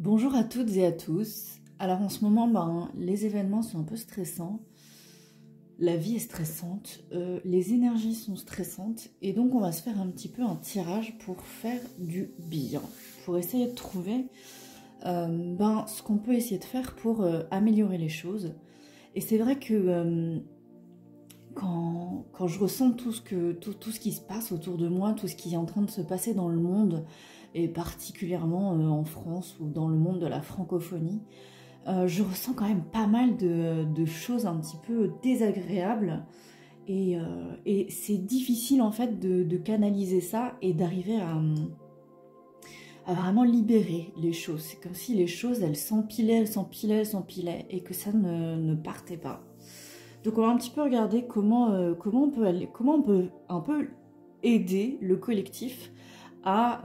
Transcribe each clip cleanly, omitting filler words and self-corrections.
Bonjour à toutes et à tous. Alors en ce moment, les événements sont un peu stressants, la vie est stressante, les énergies sont stressantes et donc on va se faire un petit peu un tirage pour faire du bien, pour essayer de trouver ce qu'on peut essayer de faire pour améliorer les choses. Et c'est vrai que quand je ressens tout ce qui se passe autour de moi, tout ce qui est en train de se passer dans le monde, et particulièrement en France ou dans le monde de la francophonie, je ressens quand même pas mal de choses un petit peu désagréables. Et c'est difficile en fait de canaliser ça et d'arriver à vraiment libérer les choses. C'est comme si les choses, elles s'empilaient et que ça ne partait pas. Donc on va un petit peu regarder comment on peut un peu aider le collectif à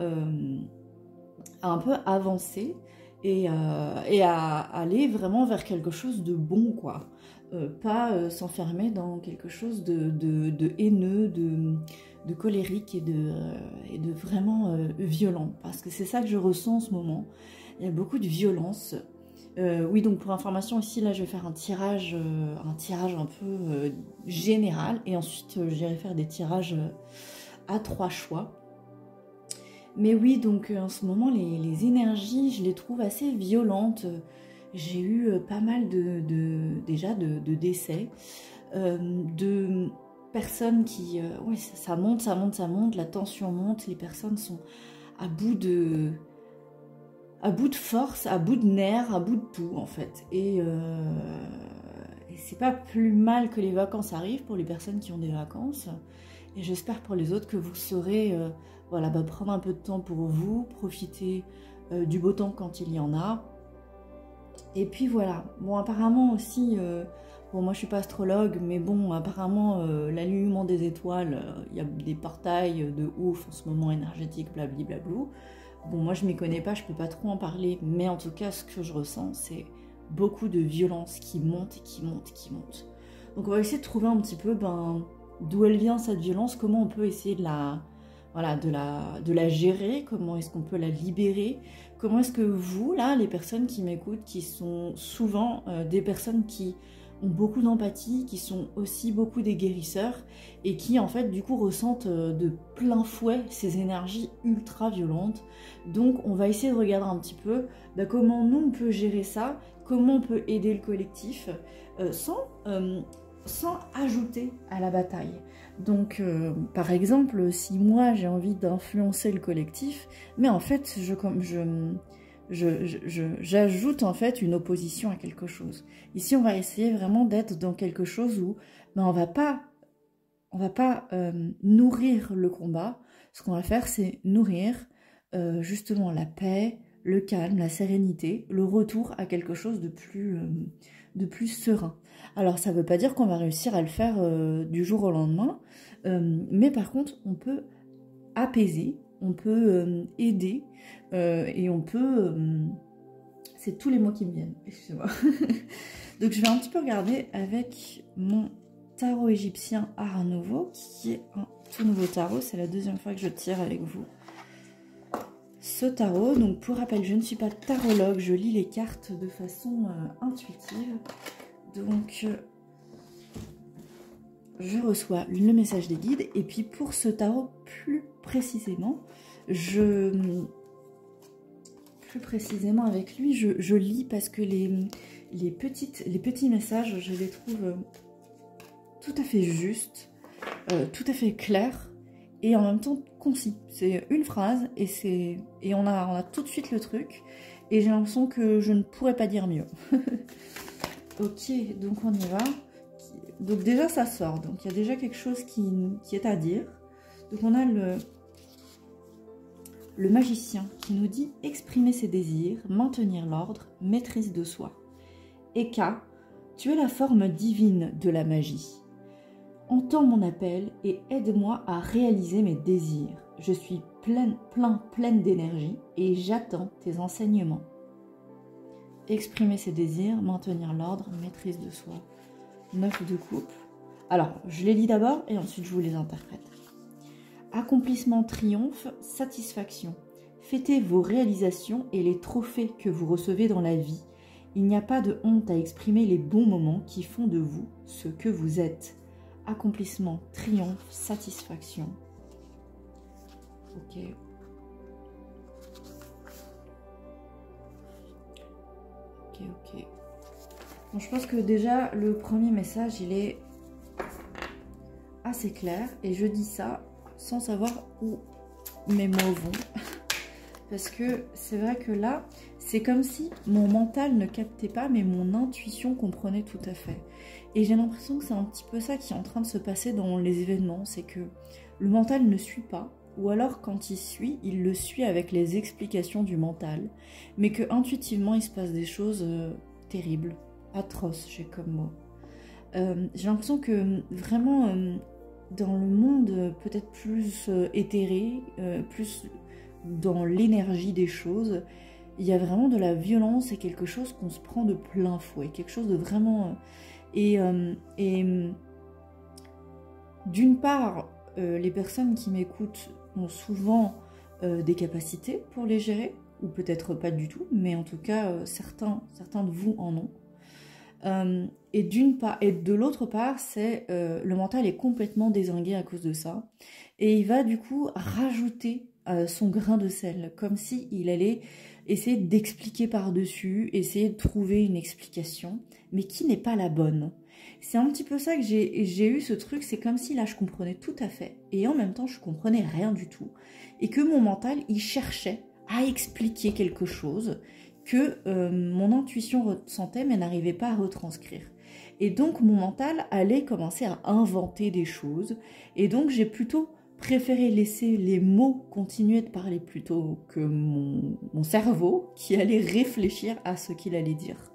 un peu avancer et à aller vraiment vers quelque chose de bon, quoi. Pas s'enfermer dans quelque chose de haineux, de colérique et de vraiment violent. Parce que c'est ça que je ressens en ce moment. Il y a beaucoup de violence. Oui, donc pour information, ici, là, je vais faire un tirage un peu général. Et ensuite, j'irai faire des tirages à 3 choix. Mais oui, donc en ce moment, les énergies, je les trouve assez violentes. J'ai eu pas mal déjà de décès, de personnes qui... ouais, ça monte, la tension monte, les personnes sont à bout de force, à bout de nerfs, à bout de tout en fait. Et c'est pas plus mal que les vacances arrivent pour les personnes qui ont des vacances. Et j'espère pour les autres que vous saurez prendre un peu de temps pour vous, profiter du beau temps quand il y en a. Et puis voilà, bon apparemment aussi, moi je suis pas astrologue, mais bon apparemment l'alignement des étoiles, il y a des portails de ouf en ce moment énergétique, blabli-blablou. Bon moi je m'y connais pas, je peux pas trop en parler, mais en tout cas ce que je ressens c'est beaucoup de violence qui monte et qui monte, qui monte. Donc on va essayer de trouver un petit peu d'où elle vient cette violence, comment on peut essayer de la gérer, comment est-ce qu'on peut la libérer, comment est-ce que vous, là, les personnes qui m'écoutent, qui sont souvent des personnes qui ont beaucoup d'empathie, qui sont aussi beaucoup des guérisseurs, et qui, en fait, du coup, ressentent de plein fouet ces énergies ultra violentes. Donc, on va essayer de regarder un petit peu comment nous, on peut gérer ça, comment on peut aider le collectif, sans ajouter à la bataille. Donc, par exemple, si moi j'ai envie d'influencer le collectif, mais en fait, j'ajoute en fait une opposition à quelque chose. Ici, on va essayer vraiment d'être dans quelque chose où on va pas nourrir le combat. Ce qu'on va faire, c'est nourrir justement la paix, le calme, la sérénité, le retour à quelque chose de plus serein. Alors ça ne veut pas dire qu'on va réussir à le faire du jour au lendemain, mais par contre on peut apaiser, on peut aider et on peut... c'est tous les mots qui me viennent, excusez-moi. Donc je vais un petit peu regarder avec mon tarot égyptien Art Nouveau, qui est un tout nouveau tarot, c'est la deuxième fois que je tire avec vous ce tarot. Donc pour rappel, je ne suis pas tarologue, je lis les cartes de façon intuitive. Donc je reçois le message des guides. Et puis pour ce tarot plus précisément, avec lui, je lis parce que les petits messages, je les trouve tout à fait justes, tout à fait clairs et en même temps concis. C'est une phrase et on a tout de suite le truc et j'ai l'impression que je ne pourrais pas dire mieux. Ok, donc on y va. Donc déjà ça sort, donc il y a déjà quelque chose qui est à dire. Donc on a le magicien qui nous dit exprimer ses désirs, maintenir l'ordre, maîtrise de soi. Eka, tu es la forme divine de la magie. Entends mon appel et aide-moi à réaliser mes désirs. Je suis pleine d'énergie et j'attends tes enseignements. Exprimer ses désirs, maintenir l'ordre, maîtrise de soi. 9 de coupe. Alors, je les lis d'abord et ensuite je vous les interprète. Accomplissement, triomphe, satisfaction. Fêtez vos réalisations et les trophées que vous recevez dans la vie. Il n'y a pas de honte à exprimer les bons moments qui font de vous ce que vous êtes. Accomplissement, triomphe, satisfaction. Ok. Ok. Bon, je pense que déjà, le premier message, il est assez clair. Et je dis ça sans savoir où mes mots vont. Parce que c'est vrai que là, c'est comme si mon mental ne captait pas, mais mon intuition comprenait tout à fait. Et j'ai l'impression que c'est un petit peu ça qui est en train de se passer dans les événements. C'est que le mental ne suit pas. Ou alors quand il suit, il le suit avec les explications du mental. Mais que intuitivement, il se passe des choses terribles, atroces, j'ai comme mot. J'ai l'impression que vraiment, dans le monde peut-être plus éthéré, plus dans l'énergie des choses, il y a vraiment de la violence et quelque chose qu'on se prend de plein fouet, quelque chose de vraiment... Et d'une part, les personnes qui m'écoutent ont souvent des capacités pour les gérer, ou peut-être pas du tout, mais en tout cas, certains de vous en ont. Et de l'autre part, c'est le mental est complètement dézingué à cause de ça. Et il va du coup rajouter son grain de sel, comme s'il allait essayer d'expliquer par-dessus, essayer de trouver une explication, mais qui n'est pas la bonne. C'est un petit peu ça que j'ai eu ce truc, c'est comme si là je comprenais tout à fait, et en même temps je comprenais rien du tout, et que mon mental, il cherchait à expliquer quelque chose que mon intuition ressentait mais n'arrivait pas à retranscrire. Et donc mon mental allait commencer à inventer des choses, et donc j'ai plutôt préféré laisser les mots continuer de parler plutôt que mon cerveau qui allait réfléchir à ce qu'il allait dire.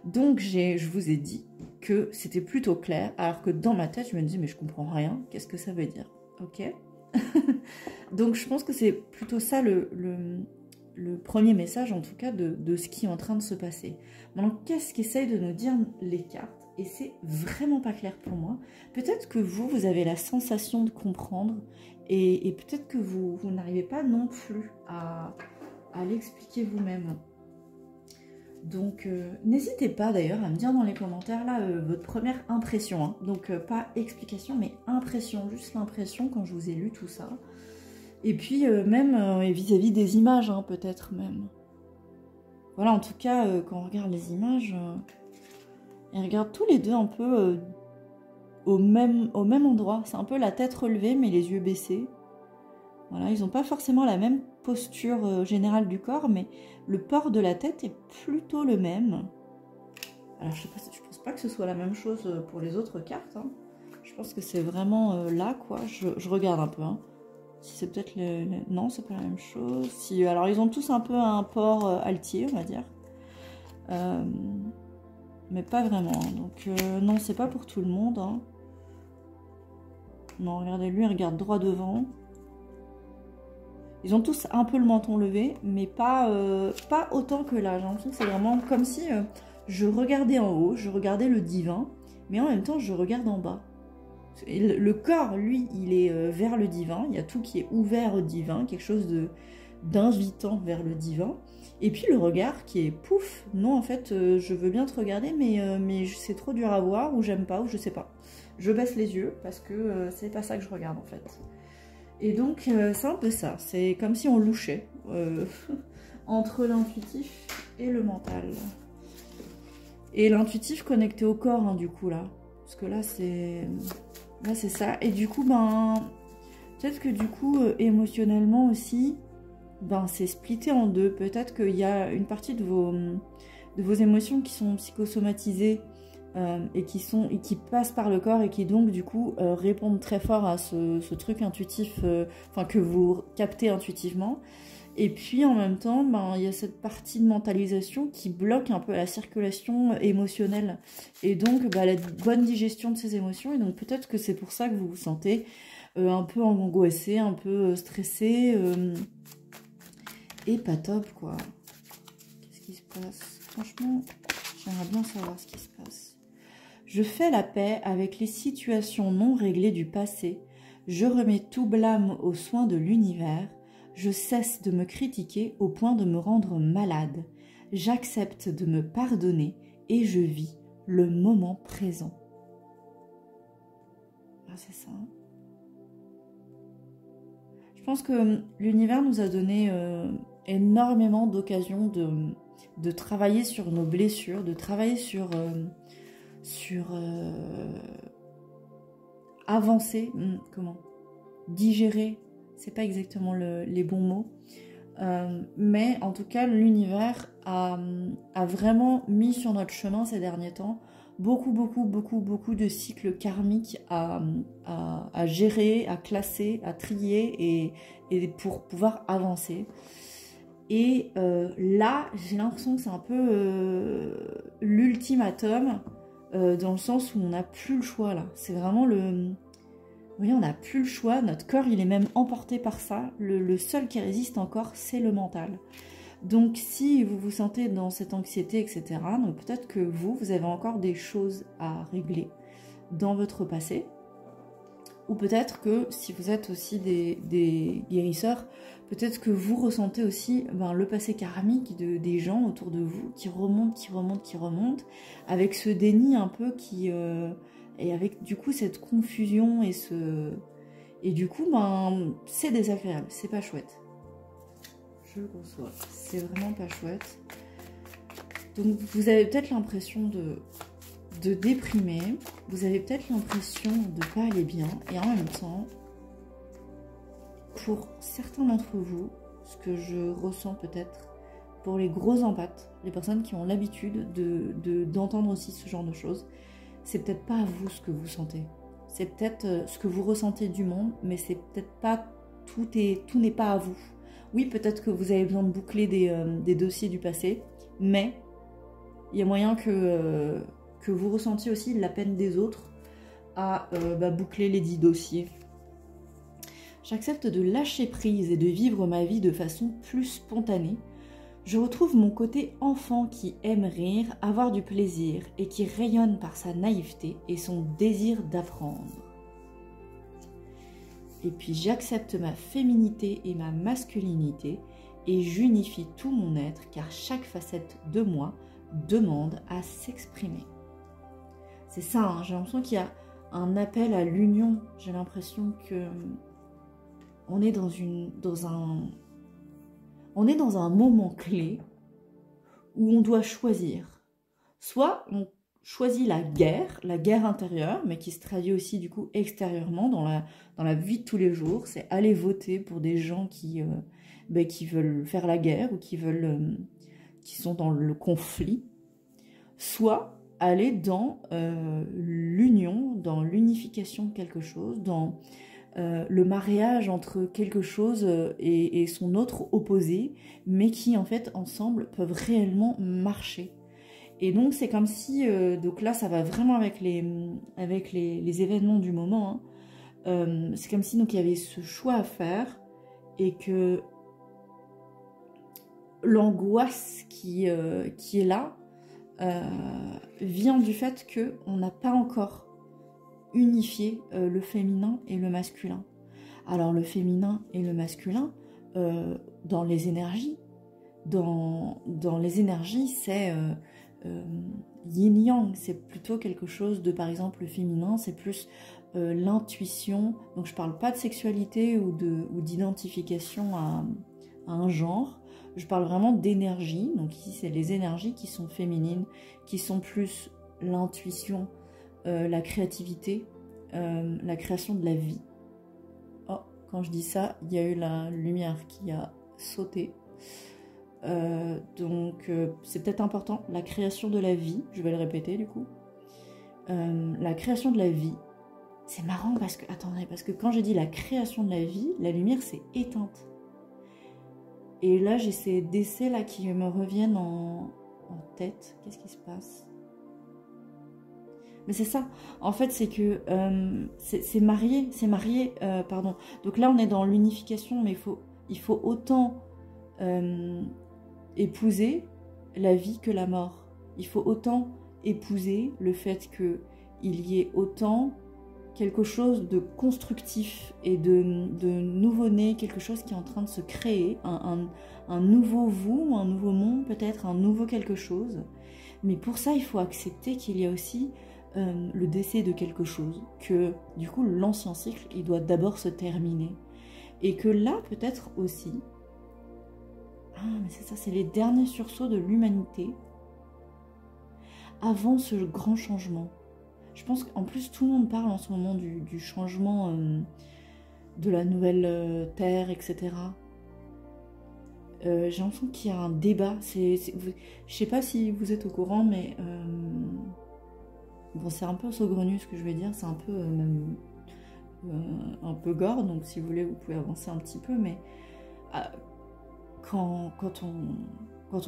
Donc je vous ai dit que c'était plutôt clair, alors que dans ma tête je me disais mais je comprends rien, qu'est-ce que ça veut dire? Ok. Donc je pense que c'est plutôt ça le premier message en tout cas de ce qui est en train de se passer. Maintenant, qu'est-ce qu'essayent de nous dire les cartes? Et c'est vraiment pas clair pour moi. Peut-être que vous avez la sensation de comprendre et peut-être que vous n'arrivez pas non plus à l'expliquer vous-même. Donc n'hésitez pas d'ailleurs à me dire dans les commentaires là votre première impression. Hein. Donc pas explication mais impression, juste l'impression quand je vous ai lu tout ça. Et puis même vis-à-vis des images hein, peut-être même. Voilà en tout cas quand on regarde les images, ils regardent tous les deux un peu au même endroit. C'est un peu la tête relevée mais les yeux baissés. Voilà, ils n'ont pas forcément la même posture générale du corps, mais le port de la tête est plutôt le même. Alors, je pense pas que ce soit la même chose pour les autres cartes. Hein. Je pense que c'est vraiment là, quoi. Je regarde un peu. Hein. Si c'est peut-être non, c'est pas la même chose. Si, alors, ils ont tous un peu un port altier, on va dire. Mais pas vraiment. Hein. Donc, non, c'est pas pour tout le monde. Hein. Non, regardez, lui, il regarde droit devant. Ils ont tous un peu le menton levé, mais pas autant que là. J'ai l'impression que c'est vraiment comme si je regardais en haut, je regardais le divin, mais en même temps, je regarde en bas. Et le corps, lui, il est vers le divin. Il y a tout qui est ouvert au divin, quelque chose d'invitant vers le divin. Et puis le regard qui est pouf, non, en fait, je veux bien te regarder, mais c'est trop dur à voir, ou j'aime pas, ou je sais pas. Je baisse les yeux parce que c'est pas ça que je regarde en fait. Et donc, c'est un peu ça. C'est comme si on louchait entre l'intuitif et le mental. Et l'intuitif connecté au corps, hein, du coup, là. Parce que là, c'est ça. Et du coup, ben, peut-être que du coup, émotionnellement aussi, ben, c'est splitté en deux. Peut-être qu'il y a une partie de vos émotions qui sont psychosomatisées et qui passent par le corps et qui donc du coup répondent très fort à ce truc intuitif, enfin que vous captez intuitivement. Et puis en même temps, ben, il y a cette partie de mentalisation qui bloque un peu la circulation émotionnelle et donc ben, la bonne digestion de ces émotions. Et donc peut-être que c'est pour ça que vous vous sentez un peu angoissé, un peu stressé et pas top quoi. Qu'est-ce qui se passe? Franchement, j'aimerais bien savoir ce qui se passe. Je fais la paix avec les situations non réglées du passé. Je remets tout blâme aux soins de l'univers. Je cesse de me critiquer au point de me rendre malade. J'accepte de me pardonner et je vis le moment présent. Ah, c'est ça. Je pense que l'univers nous a donné énormément d'occasions de travailler sur nos blessures, de travailler sur avancer, digérer, c'est pas exactement les bons mots, mais en tout cas l'univers a vraiment mis sur notre chemin ces derniers temps beaucoup de cycles karmiques à gérer, à classer, à trier et pour pouvoir avancer. Et là, j'ai l'impression que c'est un peu l'ultimatum, dans le sens où on n'a plus le choix là. C'est vraiment oui, on n'a plus le choix, notre corps il est même emporté par ça. Le seul qui résiste encore, c'est le mental. Donc si vous vous sentez dans cette anxiété, etc., donc peut-être que vous avez encore des choses à régler dans votre passé. Ou peut-être que si vous êtes aussi des guérisseurs, peut-être que vous ressentez aussi le passé karmique des gens autour de vous qui remontent, avec ce déni un peu et avec du coup cette confusion et du coup c'est désagréable, c'est pas chouette. Je le conçois, c'est vraiment pas chouette. Donc vous avez peut-être l'impression de déprimer, vous avez peut-être l'impression de ne pas aller bien, et en même temps, pour certains d'entre vous, ce que je ressens peut-être pour les gros empathes, les personnes qui ont l'habitude d'entendre aussi ce genre de choses, c'est peut-être pas à vous ce que vous sentez, c'est peut-être ce que vous ressentez du monde, mais c'est peut-être pas, tout n'est pas à vous. Oui, peut-être que vous avez besoin de boucler des dossiers du passé, mais il y a moyen que vous ressentiez aussi la peine des autres à boucler les 10 dossiers. J'accepte de lâcher prise et de vivre ma vie de façon plus spontanée. Je retrouve mon côté enfant qui aime rire, avoir du plaisir et qui rayonne par sa naïveté et son désir d'apprendre. Et puis j'accepte ma féminité et ma masculinité et j'unifie tout mon être car chaque facette de moi demande à s'exprimer. C'est ça, hein, j'ai l'impression qu'il y a un appel à l'union. J'ai l'impression que on est dans un moment clé où on doit choisir. Soit on choisit la guerre intérieure, mais qui se traduit aussi du coup extérieurement dans la vie de tous les jours. C'est aller voter pour des gens qui veulent faire la guerre ou qui sont dans le conflit. Soit aller dans l'union, dans l'unification de quelque chose, dans le mariage entre quelque chose et son autre opposé, mais qui en fait ensemble peuvent réellement marcher. Et donc c'est comme si, donc là ça va vraiment avec les événements du moment, hein. C'est comme si donc il y avait ce choix à faire et que l'angoisse qui est là vient du fait qu'on n'a pas encore unifié le féminin et le masculin. Alors le féminin et le masculin, dans les énergies, c'est yin-yang, c'est plutôt quelque chose de, par exemple, le féminin, c'est plus l'intuition. Donc je parle pas de sexualité ou d'identification à un genre. Je parle vraiment d'énergie. Donc ici, c'est les énergies qui sont féminines, qui sont plus l'intuition, la créativité, la création de la vie. Oh, quand je dis ça, il y a eu la lumière qui a sauté. Donc c'est peut-être important, la création de la vie, je vais le répéter du coup. La création de la vie, c'est marrant parce que quand j'ai dit la création de la vie, la lumière s'est éteinte. Et là j'ai ces décès là qui me reviennent en tête. Qu'est-ce qui se passe? Mais c'est ça, en fait c'est que c'est marié, pardon. Donc là on est dans l'unification, mais il faut autant épouser la vie que la mort. Il faut autant épouser le fait qu'il y ait autant quelque chose de constructif et de nouveau-né, quelque chose qui est en train de se créer, un nouveau vous, un nouveau monde peut-être, un nouveau quelque chose. Mais pour ça, il faut accepter qu'il y a aussi le décès de quelque chose, que du coup l'ancien cycle, il doit d'abord se terminer. Et que là, peut-être aussi, mais c'est ça, c'est les derniers sursauts de l'humanité avant ce grand changement. Je pense qu'en plus, tout le monde parle en ce moment du changement de la nouvelle Terre, etc. J'ai l'impression qu'il y a un débat. Je sais pas si vous êtes au courant, mais bon, c'est un peu saugrenu ce que je vais dire. C'est un peu même un peu gore. Donc, si vous voulez, vous pouvez avancer un petit peu. Mais quand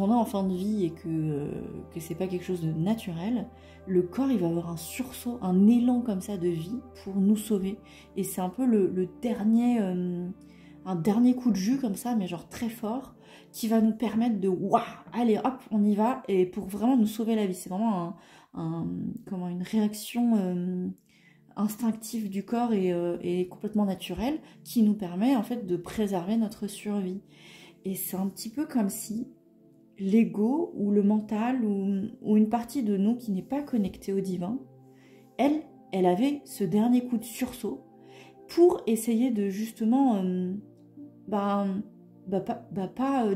on est en fin de vie et que c'est pas quelque chose de naturel, le corps il va avoir un sursaut, un élan comme ça de vie pour nous sauver. Et c'est un peu le dernier, un dernier coup de jus comme ça, mais genre très fort, qui va nous permettre de waouh, allez hop, on y va, et pour vraiment nous sauver la vie. C'est vraiment une réaction instinctive du corps et complètement naturelle qui nous permet en fait de préserver notre survie. Et c'est un petit peu comme si l'ego ou le mental ou une partie de nous qui n'est pas connectée au divin, elle avait ce dernier coup de sursaut pour essayer de justement pas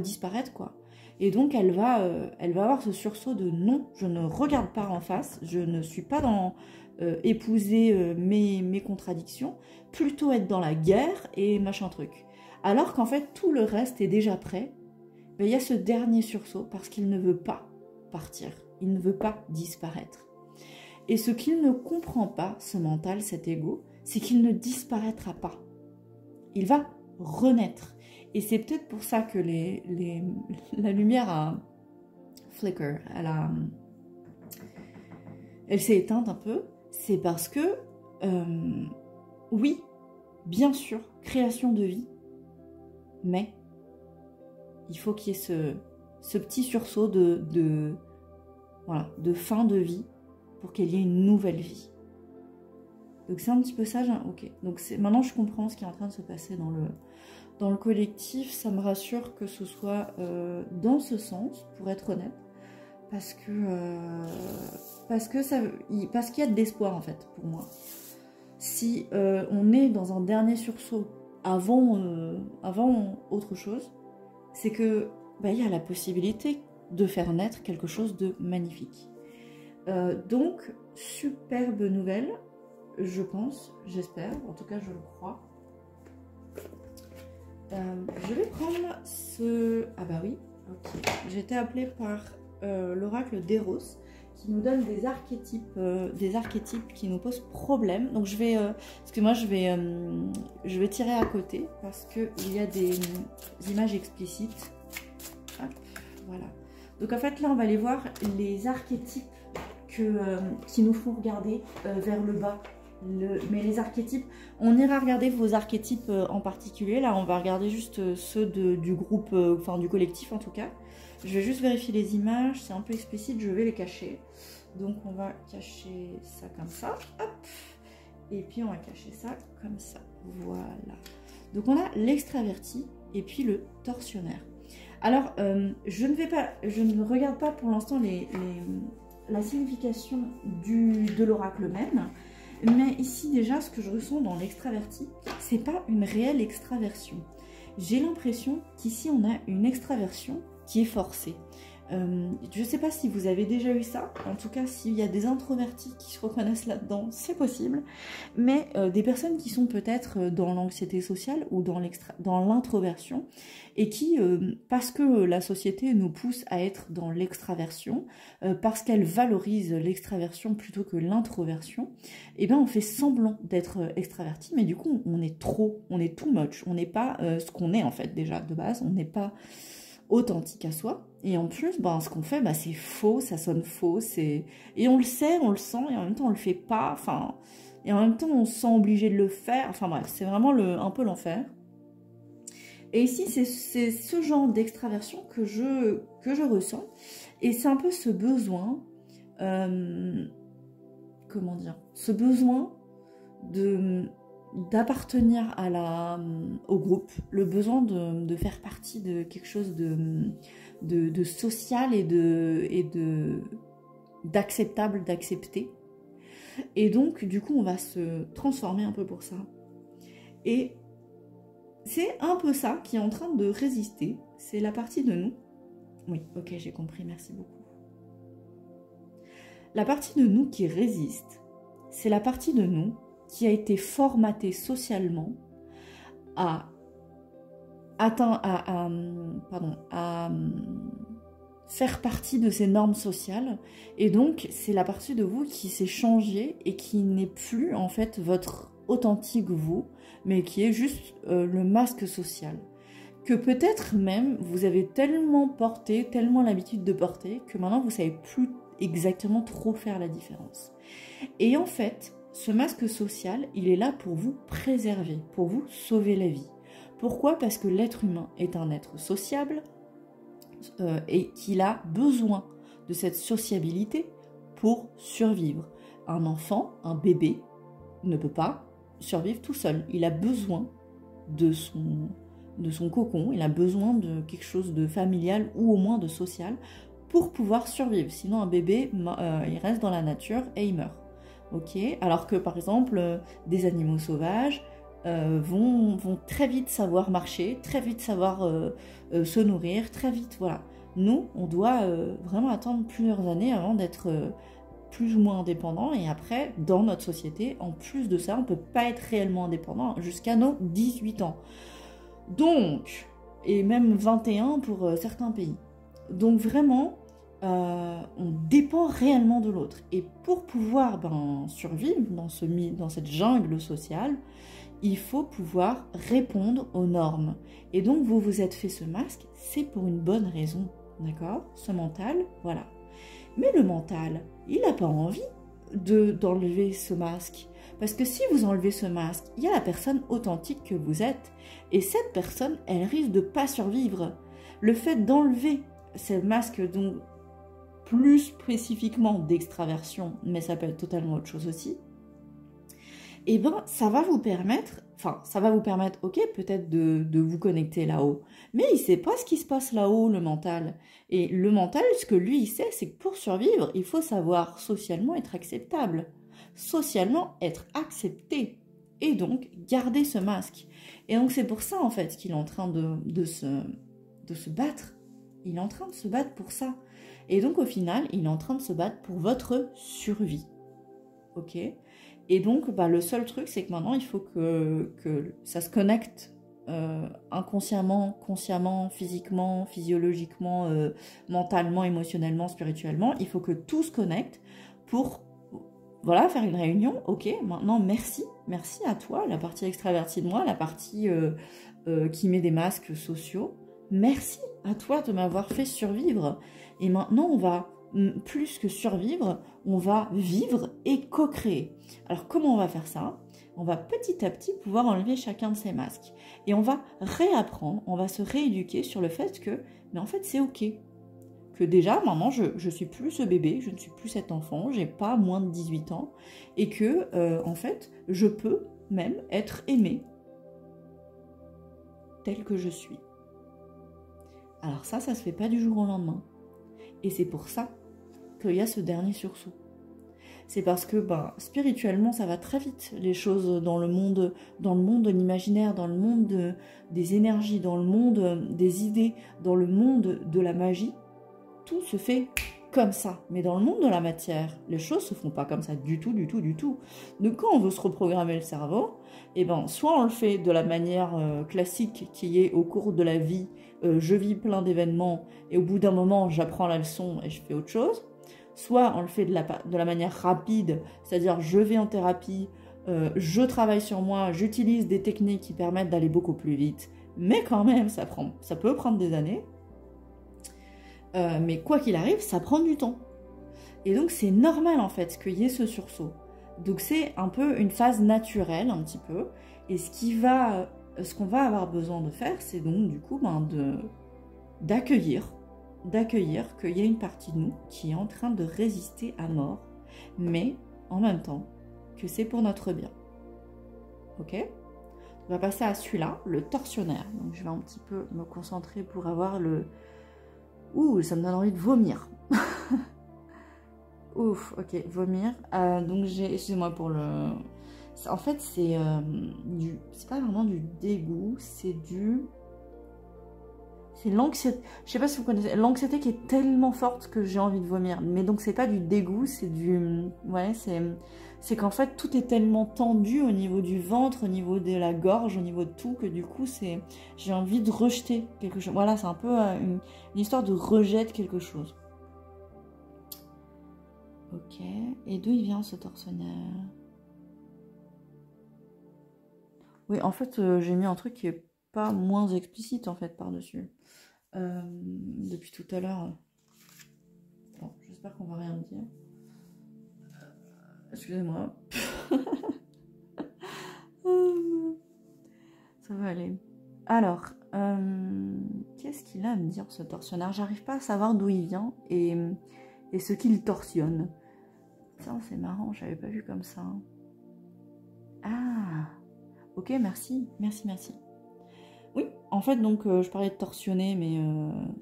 disparaître quoi. Et donc elle va avoir ce sursaut de non, je ne regarde pas en face, je ne suis pas dans épouser mes contradictions, plutôt être dans la guerre et machin truc. Alors qu'en fait tout le reste est déjà prêt. Il y a ce dernier sursaut parce qu'il ne veut pas partir, il ne veut pas disparaître. Et ce qu'il ne comprend pas, ce mental, cet ego, c'est qu'il ne disparaîtra pas. Il va renaître. Et c'est peut-être pour ça que la lumière a flicker, elle s'est éteinte un peu. C'est parce que, oui, bien sûr, création de vie, mais il faut qu'il y ait ce petit sursaut de fin de vie pour qu'il y ait une nouvelle vie. Donc c'est un petit peu ça, ok. Donc maintenant je comprends ce qui est en train de se passer dans le collectif. Ça me rassure que ce soit dans ce sens, pour être honnête, parce qu'il y a de l'espoir en fait pour moi. Si on est dans un dernier sursaut avant autre chose, c'est que il y a la possibilité de faire naître quelque chose de magnifique. Donc, superbe nouvelle, je pense, j'espère, en tout cas je le crois. Je vais prendre ce... Ah bah oui, ok. J'ai été appelée par l'oracle d'Eros, qui nous donne des archétypes qui nous posent problème. Donc je vais, excusez-moi, je vais tirer à côté parce qu'il y a des images explicites. Hop, voilà. Donc en fait là on va aller voir les archétypes qui nous font regarder vers le bas. Mais les archétypes, on ira regarder vos archétypes en particulier. Là on va regarder juste ceux du groupe, enfin du collectif en tout cas. Je vais juste vérifier les images, c'est un peu explicite, je vais les cacher. Donc on va cacher ça comme ça, hop. Et puis on va cacher ça comme ça, voilà. Donc on a l'extraverti et puis le tortionnaire. Alors je ne regarde pas pour l'instant la signification de l'oracle même. Mais ici déjà ce que je ressens dans l'extraverti, c'est pas une réelle extraversion. J'ai l'impression qu'ici on a une extraversion qui est forcée. Je ne sais pas si vous avez déjà eu ça, en tout cas s'il y a des introvertis qui se reconnaissent là-dedans, c'est possible, mais des personnes qui sont peut-être dans l'anxiété sociale ou dans l'introversion, et qui, parce que la société nous pousse à être dans l'extraversion, parce qu'elle valorise l'extraversion plutôt que l'introversion, et bien on fait semblant d'être extraverti, mais du coup on est too much, on n'est pas ce qu'on est en fait déjà de base, on n'est pas authentique à soi, et en plus ce qu'on fait c'est faux, ça sonne faux, et on le sait, on le sent, et en même temps on le fait pas, et en même temps on se sent obligé de le faire, bref, c'est vraiment un peu l'enfer. Et ici c'est ce genre d'extraversion que je ressens, et c'est un peu ce besoin, comment dire, ce besoin d'appartenir au groupe, le besoin de faire partie de quelque chose de social et d'acceptable, d'accepter. Et donc, du coup, on va se transformer un peu pour ça. Et c'est un peu ça qui est en train de résister. C'est la partie de nous. Oui, ok, j'ai compris, merci beaucoup. La partie de nous qui résiste, c'est la partie de nous qui a été formatée socialement à faire partie de ces normes sociales. Et donc, c'est la partie de vous qui s'est changée et qui n'est plus, en fait, votre authentique vous, mais qui est juste le masque social. Que peut-être même, vous avez tellement porté, tellement l'habitude de porter, que maintenant, vous ne savez plus exactement trop faire la différence. Et en fait, ce masque social, il est là pour vous préserver, pour vous sauver la vie. Pourquoi ? Parce que l'être humain est un être sociable et qu'il a besoin de cette sociabilité pour survivre. Un enfant, un bébé, ne peut pas survivre tout seul. Il a besoin de son cocon, il a besoin de quelque chose de familial ou au moins de social pour pouvoir survivre. Sinon, un bébé, il reste dans la nature et il meurt. Ok ? Alors que, par exemple, des animaux sauvages vont très vite savoir marcher, très vite savoir se nourrir, très vite, voilà. Nous, on doit vraiment attendre plusieurs années avant d'être plus ou moins indépendant. Et après, dans notre société, en plus de ça, on ne peut pas être réellement indépendant jusqu'à nos 18 ans. Donc, et même 21 pour certains pays. Donc vraiment, on dépend réellement de l'autre. Et pour pouvoir survivre dans cette jungle sociale, il faut pouvoir répondre aux normes. Et donc, vous vous êtes fait ce masque, c'est pour une bonne raison, d'accord ? Ce mental, voilà. Mais le mental, il n'a pas envie d'enlever ce masque. Parce que si vous enlevez ce masque, il y a la personne authentique que vous êtes. Et cette personne, elle risque de ne pas survivre. Le fait d'enlever ce masque, donc plus spécifiquement d'extraversion, mais ça peut être totalement autre chose aussi, et ça va vous permettre, ok, peut-être de vous connecter là-haut, mais il ne sait pas ce qui se passe là-haut, le mental. Et le mental, ce que lui, il sait, c'est que pour survivre, il faut savoir socialement être acceptable, socialement être accepté, et donc garder ce masque. Et donc c'est pour ça, en fait, qu'il est en train de se battre. Il est en train de se battre pour ça. Et donc, au final, il est en train de se battre pour votre survie. Ok ? Et donc, le seul truc, c'est que maintenant, il faut que ça se connecte inconsciemment, consciemment, physiquement, physiologiquement, mentalement, émotionnellement, spirituellement. Il faut que tout se connecte pour, voilà, faire une réunion. Ok, maintenant, merci à toi, la partie extravertie de moi, la partie qui met des masques sociaux. Merci à toi de m'avoir fait survivre. Et maintenant, on va, plus que survivre, on va vivre et co-créer. Alors, comment on va faire ça ? On va petit à petit pouvoir enlever chacun de ces masques. Et on va réapprendre, on va se rééduquer sur le fait que, mais en fait, c'est ok. Que déjà, maintenant, je suis plus ce bébé, je ne suis plus cet enfant, j'ai pas moins de 18 ans. Et que, en fait, je peux même être aimée tel que je suis. Alors ça se fait pas du jour au lendemain. Et c'est pour ça qu'il y a ce dernier sursaut. C'est parce que spirituellement, ça va très vite. Les choses dans le monde de l'imaginaire, dans le monde des énergies, dans le monde des idées, dans le monde de la magie, tout se fait comme ça. Mais dans le monde de la matière, les choses se font pas comme ça du tout, du tout, du tout. Donc quand on veut se reprogrammer le cerveau, soit on le fait de la manière classique qui est au cours de la vie, je vis plein d'événements et au bout d'un moment, j'apprends la leçon et je fais autre chose. Soit on le fait de la manière rapide, c'est-à-dire je vais en thérapie, je travaille sur moi, j'utilise des techniques qui permettent d'aller beaucoup plus vite, mais quand même, ça peut prendre des années. Mais quoi qu'il arrive, ça prend du temps. Et donc c'est normal en fait qu'il y ait ce sursaut. Donc c'est un peu une phase naturelle un petit peu. Et ce qu'on va avoir besoin de faire, c'est donc du coup d'accueillir qu'il y a une partie de nous qui est en train de résister à mort, mais en même temps que c'est pour notre bien. ok? On va passer à celui-là, le tortionnaire. Donc je vais un petit peu me concentrer pour avoir le... Ouh, ça me donne envie de vomir. Ouf, ok, vomir. Donc j'ai... Excusez-moi pour le... En fait, c'est du... C'est pas vraiment du dégoût, c'est du... C'est l'anxiété. Je sais pas si vous connaissez. L'anxiété qui est tellement forte que j'ai envie de vomir. Mais donc c'est pas du dégoût, c'est du... Ouais, c'est qu'en fait tout est tellement tendu au niveau du ventre, au niveau de la gorge, au niveau de tout, que du coup c'est... J'ai envie de rejeter quelque chose. Voilà, c'est un peu une histoire de rejet de quelque chose. Ok. Et d'où il vient ce tortionnaire? Oui, en fait, j'ai mis un truc qui est pas moins explicite en fait par-dessus. Depuis tout à l'heure. Bon, j'espère qu'on va rien me dire. Excusez-moi. Ça va aller. Alors, qu'est-ce qu'il a à me dire ce tortionnaire? J'arrive pas à savoir d'où il vient et ce qu'il torsionne. Ça, c'est marrant, j'avais pas vu comme ça. Ah, ok, merci, merci. Oui, en fait, donc, je parlais de torsionner, mais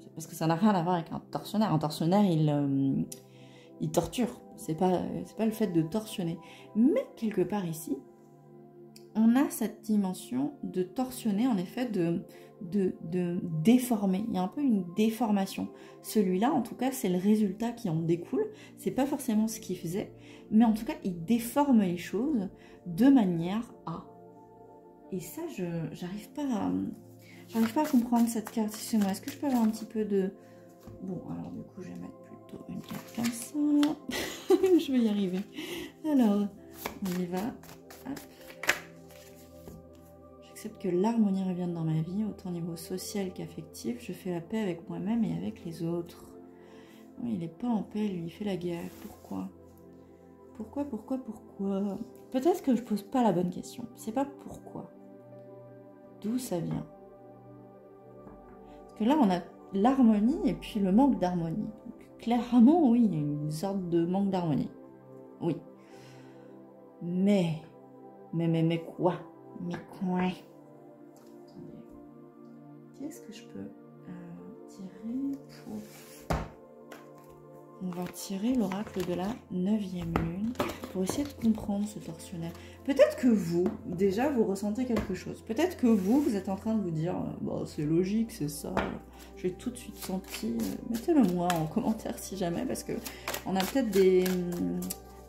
c'est parce que ça n'a rien à voir avec un tortionnaire. Un tortionnaire, il torture. C'est pas le fait de torsionner. Mais quelque part ici, on a cette dimension de torsionner, en effet, de déformer. Il y a un peu une déformation. Celui-là, en tout cas, c'est le résultat qui en découle. C'est pas forcément ce qu'il faisait, mais en tout cas, il déforme les choses de manière à... Et ça, j'arrive pas à comprendre cette carte. Excusez-moi, est-ce que je peux avoir un petit peu de... Bon, alors du coup, je vais mettre plutôt une carte comme ça. Je vais y arriver. Alors, on y va. Hop. J'accepte que l'harmonie revienne dans ma vie, autant au niveau social qu'affectif. Je fais la paix avec moi-même et avec les autres. Oui, il n'est pas en paix, lui, il fait la guerre. Pourquoi? Pourquoi? Peut-être que je pose pas la bonne question. C'est pas pourquoi. D'où ça vient? Parce que là, on a l'harmonie et puis le manque d'harmonie. Clairement, oui, il y a une sorte de manque d'harmonie. Oui. Mais quoi? Mais quoi? Attendez. Qu'est-ce que je peux tirer pour... On va tirer l'oracle de la 9e lune pour essayer de comprendre ce tortionnaire. Peut-être que vous, déjà, vous ressentez quelque chose. Peut-être que vous êtes en train de vous dire bah, c'est logique, c'est ça. J'ai tout de suite senti. Mettez-le moi en commentaire si jamais, parce que on a peut-être des...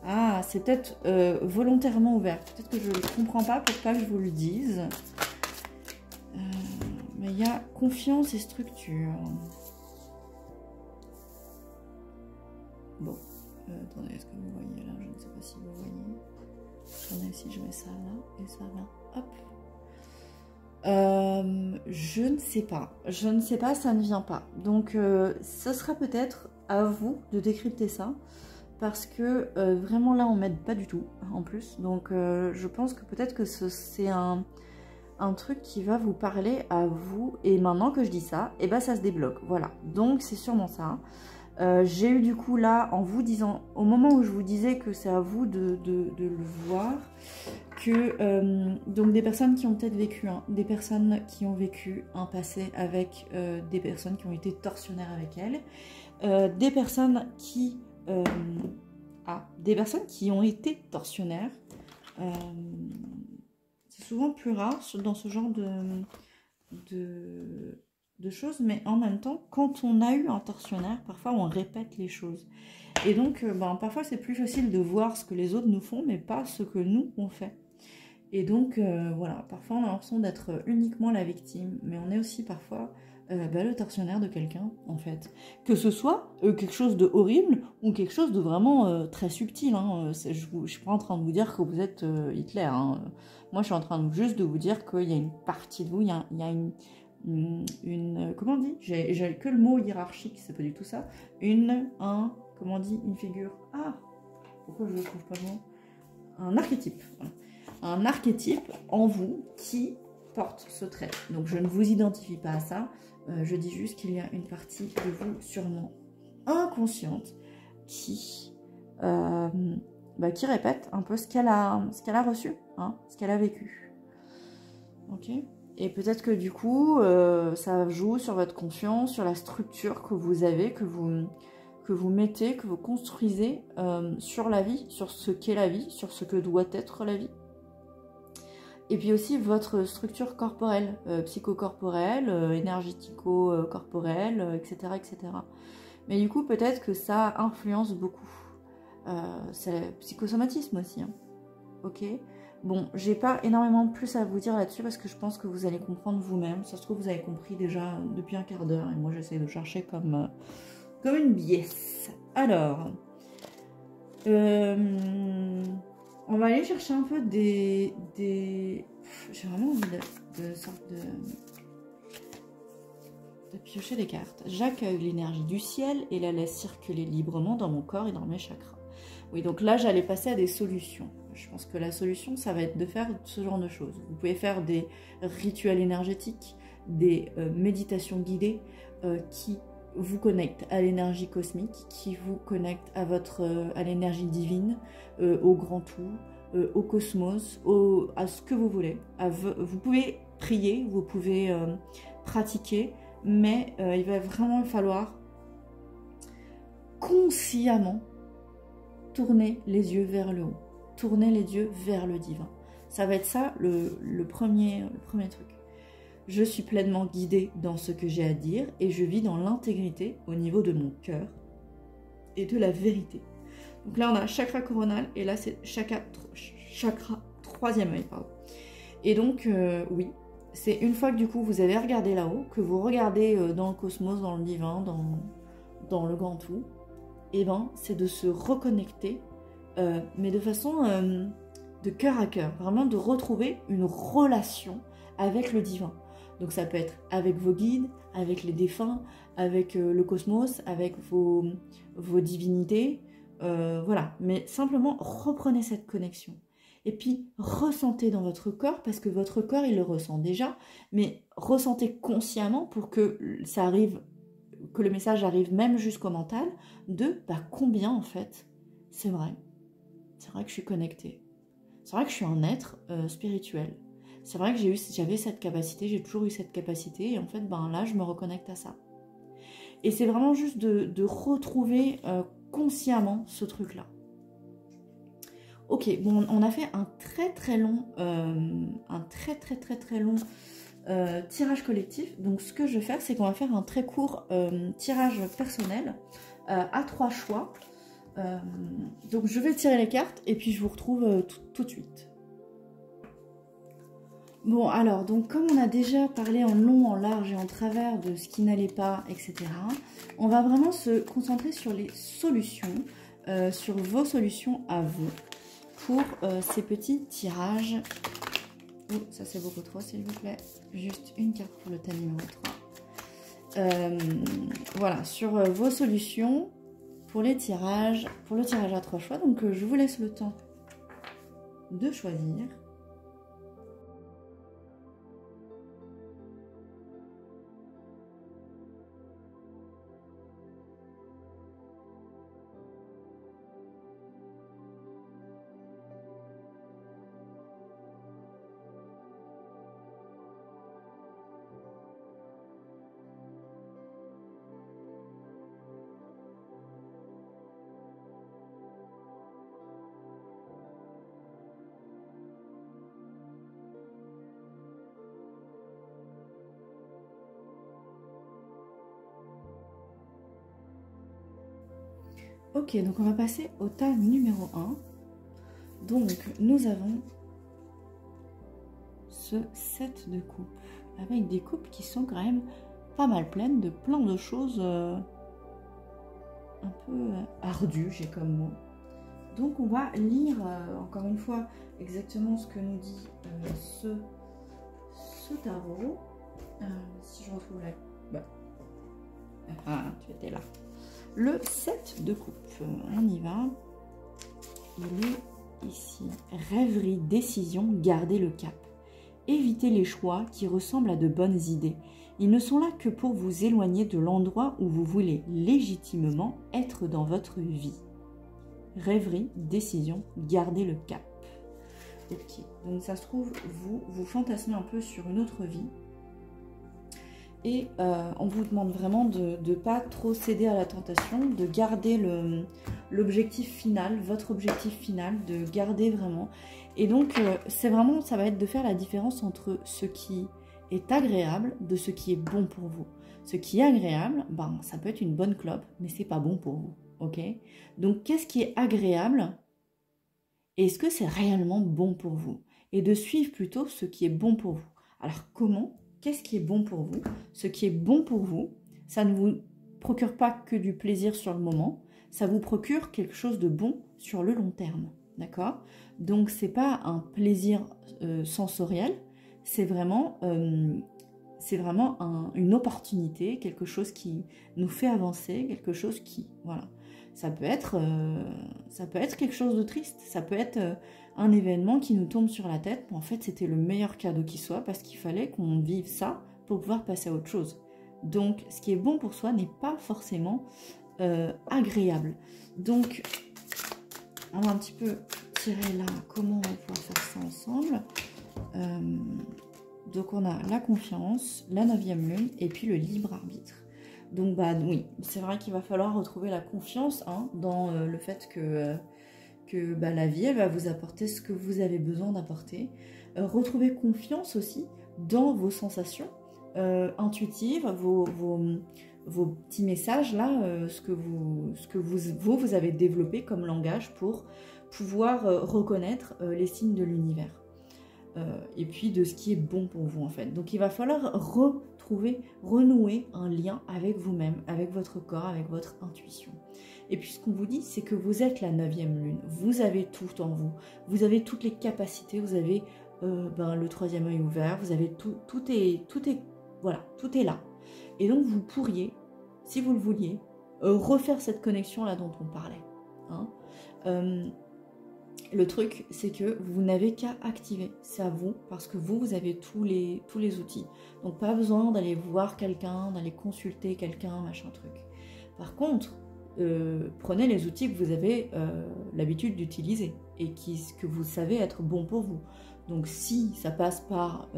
Ah, c'est peut-être volontairement ouvert. Peut-être que je ne comprends pas pour pas que je vous le dise. Mais il y a confiance et structure. Bon, attendez, est-ce que vous voyez là? Je ne sais pas si vous voyez. Attendez, si je mets ça là et ça là, hop. Je ne sais pas, ça ne vient pas. Donc, ce sera peut-être à vous de décrypter ça, parce que vraiment là, on m'aide pas du tout, en plus. Donc, je pense que peut-être que c'est un truc qui va vous parler à vous. Et maintenant que je dis ça, et ben ça se débloque. Voilà, donc c'est sûrement ça. J'ai eu du coup là, en vous disant, au moment où je vous disais que c'est à vous de le voir, que donc des personnes qui ont peut-être vécu, des personnes qui ont vécu un passé avec des personnes qui ont été tortionnaires avec elles, des personnes qui ont été tortionnaires. C'est souvent plus rare dans ce genre de choses, mais en même temps, quand on a eu un tortionnaire, parfois on répète les choses. Et donc, parfois c'est plus facile de voir ce que les autres nous font, mais pas ce que nous on fait. Et donc, voilà, parfois on a l'impression d'être uniquement la victime, mais on est aussi parfois le tortionnaire de quelqu'un, en fait. Que ce soit quelque chose de horrible ou quelque chose de vraiment très subtil. Hein. Je suis pas en train de vous dire que vous êtes Hitler. Hein. Moi, je suis en train juste de vous dire qu'il y a une partie de vous, il y a une comment on dit, j'ai que le mot hiérarchique, c'est pas du tout ça, comment on dit, une figure, pourquoi je ne trouve pas le mot, un archétype, voilà. Un archétype en vous qui porte ce trait. Donc je ne vous identifie pas à ça, je dis juste qu'il y a une partie de vous sûrement inconsciente qui répète un peu ce qu'elle a reçu, hein, ce qu'elle a vécu. Ok. Et peut-être que du coup, ça joue sur votre confiance, sur la structure que vous avez, que vous mettez, que vous construisez sur la vie, sur ce qu'est la vie, sur ce que doit être la vie. Et puis aussi votre structure corporelle, psychocorporelle, énergético-corporelle, etc., etc. Mais du coup, peut-être que ça influence beaucoup. C'est le psychosomatisme aussi. Hein. Ok. Bon, j'ai pas énormément plus à vous dire là-dessus parce que je pense que vous allez comprendre vous-même. Ça se trouve, vous avez compris déjà depuis un quart d'heure et moi j'essaie de chercher comme une biesse. Alors, on va aller chercher un peu des... J'ai vraiment envie de piocher des cartes. J'accueille l'énergie du ciel et la laisse circuler librement dans mon corps et dans mes chakras. Oui, donc là, j'allais passer à des solutions. Je pense que la solution, ça va être de faire ce genre de choses. Vous pouvez faire des rituels énergétiques, des méditations guidées qui vous connectent à l'énergie cosmique, qui vous connectent à l'énergie divine, au grand tout, au cosmos, à ce que vous voulez. Vous pouvez prier, vous pouvez pratiquer, mais il va vraiment falloir consciemment tourner les yeux vers le haut, tourner les yeux vers le divin. Ça va être ça le premier truc. Je suis pleinement guidée dans ce que j'ai à dire et je vis dans l'intégrité au niveau de mon cœur et de la vérité. Donc là, on a chakra coronal et là, c'est chakra troisième œil. Pardon. Et donc, oui, c'est une fois que du coup, vous avez regardé là-haut, que vous regardez dans le cosmos, dans le divin, dans le grand tout, et ben, c'est de se reconnecter, mais de façon de cœur à cœur, vraiment de retrouver une relation avec le divin. Donc ça peut être avec vos guides, avec les défunts, avec le cosmos, avec vos divinités, voilà. Mais simplement reprenez cette connexion. Et puis ressentez dans votre corps, parce que votre corps il le ressent déjà, mais ressentez consciemment pour que ça arrive, que le message arrive même jusqu'au mental, de combien en fait c'est vrai que je suis connectée. C'est vrai que je suis un être spirituel. C'est vrai que j'avais cette capacité, j'ai toujours eu cette capacité, et en fait, là, je me reconnecte à ça. Et c'est vraiment juste de retrouver consciemment ce truc-là. Ok, bon, on a fait un très très long tirage collectif. Donc, ce que je vais faire, c'est qu'on va faire un très court tirage personnel à 3 choix. Donc, je vais tirer les cartes et puis je vous retrouve tout de suite. Bon, alors, donc comme on a déjà parlé en long, en large et en travers de ce qui n'allait pas, etc., on va vraiment se concentrer sur les solutions, sur vos solutions à vous, pour ces petits tirages. Oh, ça c'est beaucoup trop, s'il vous plaît. Juste une carte pour le thème numéro 3. Voilà, sur vos solutions pour les tirages, pour le tirage à 3 choix. Donc, je vous laisse le temps de choisir. Ok, donc on va passer au tas numéro 1. Donc, nous avons ce set de coupes, avec des coupes qui sont quand même pas mal pleines de plein de choses un peu ardues, j'ai comme mot. Donc, on va lire encore une fois exactement ce que nous dit ce tarot. Si je retrouve la... Ah, tu étais là. Le 7 de coupe, on y va. Il est ici. Rêverie, décision, gardez le cap. Évitez les choix qui ressemblent à de bonnes idées. Ils ne sont là que pour vous éloigner de l'endroit où vous voulez légitimement être dans votre vie. Rêverie, décision, gardez le cap. Ok, donc ça se trouve, vous fantasmez un peu sur une autre vie. Et on vous demande vraiment de ne pas trop céder à la tentation, de garder l'objectif final, votre objectif final, de garder vraiment. Et donc, c'est vraiment, ça va être de faire la différence entre ce qui est agréable de ce qui est bon pour vous. Ce qui est agréable, ben, ça peut être une bonne clope, mais c'est pas bon pour vous, ok? Donc, qu'est-ce qui est agréable? Est-ce que c'est réellement bon pour vous? Et de suivre plutôt ce qui est bon pour vous. Alors comment? Qu'est-ce qui est bon pour vous? Ce qui est bon pour vous, ça ne vous procure pas que du plaisir sur le moment, ça vous procure quelque chose de bon sur le long terme. D'accord? Donc c'est pas un plaisir sensoriel, c'est vraiment une opportunité, quelque chose qui nous fait avancer, quelque chose qui... Voilà. Ça peut être quelque chose de triste, ça peut être un événement qui nous tombe sur la tête. En fait, c'était le meilleur cadeau qui soit parce qu'il fallait qu'on vive ça pour pouvoir passer à autre chose. Donc, ce qui est bon pour soi n'est pas forcément agréable. Donc, on va un petit peu tirer là comment on va pouvoir faire ça ensemble. Donc, on a la confiance, la 9e lune et puis le libre arbitre. Donc bah oui, c'est vrai qu'il va falloir retrouver la confiance dans le fait que bah, la vie, elle va vous apporter ce que vous avez besoin d'apporter. Retrouver confiance aussi dans vos sensations intuitives, vos petits messages là, ce que vous avez développé comme langage pour pouvoir reconnaître les signes de l'univers. Et puis de ce qui est bon pour vous en fait. Donc il va falloir renouer un lien avec vous-même, avec votre corps, avec votre intuition. Et puis ce qu'on vous dit, c'est que vous êtes la 9e lune, vous avez tout en vous, vous avez toutes les capacités, vous avez le 3e œil ouvert, vous avez tout est là. Et donc vous pourriez, si vous le vouliez, refaire cette connexion là dont on parlait. Le truc, c'est que vous n'avez qu'à activer, c'est à vous, parce que vous avez tous les outils. Donc pas besoin d'aller voir quelqu'un, d'aller consulter quelqu'un, machin truc. Par contre, prenez les outils que vous avez l'habitude d'utiliser et que vous savez être bon pour vous. Donc si ça passe par,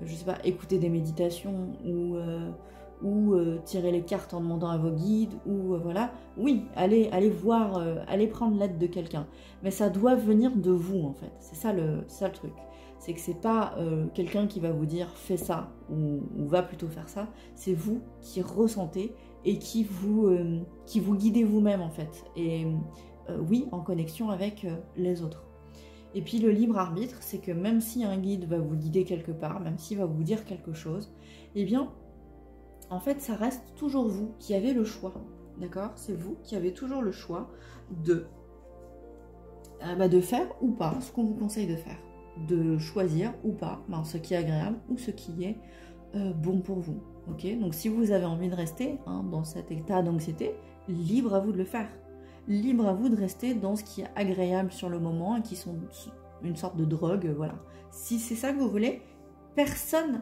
je sais pas, écouter des méditations ou tirer les cartes en demandant à vos guides, ou voilà, oui, allez voir, allez prendre l'aide de quelqu'un. Mais ça doit venir de vous, en fait. C'est ça le truc. C'est que c'est pas quelqu'un qui va vous dire « fais ça » ou « va plutôt faire ça ». C'est vous qui ressentez et qui vous guidez vous-même, en fait. Et oui, en connexion avec les autres. Et puis le libre arbitre, c'est que même si un guide va vous guider quelque part, même s'il va vous dire quelque chose, eh bien, en fait, ça reste toujours vous qui avez le choix, d'accord? C'est vous qui avez toujours le choix de faire ou pas ce qu'on vous conseille de faire, de choisir ou pas ce qui est agréable ou ce qui est bon pour vous, ok? Donc si vous avez envie de rester dans cet état d'anxiété, libre à vous de le faire. Libre à vous de rester dans ce qui est agréable sur le moment et qui sont une sorte de drogue, voilà. Si c'est ça que vous voulez, personne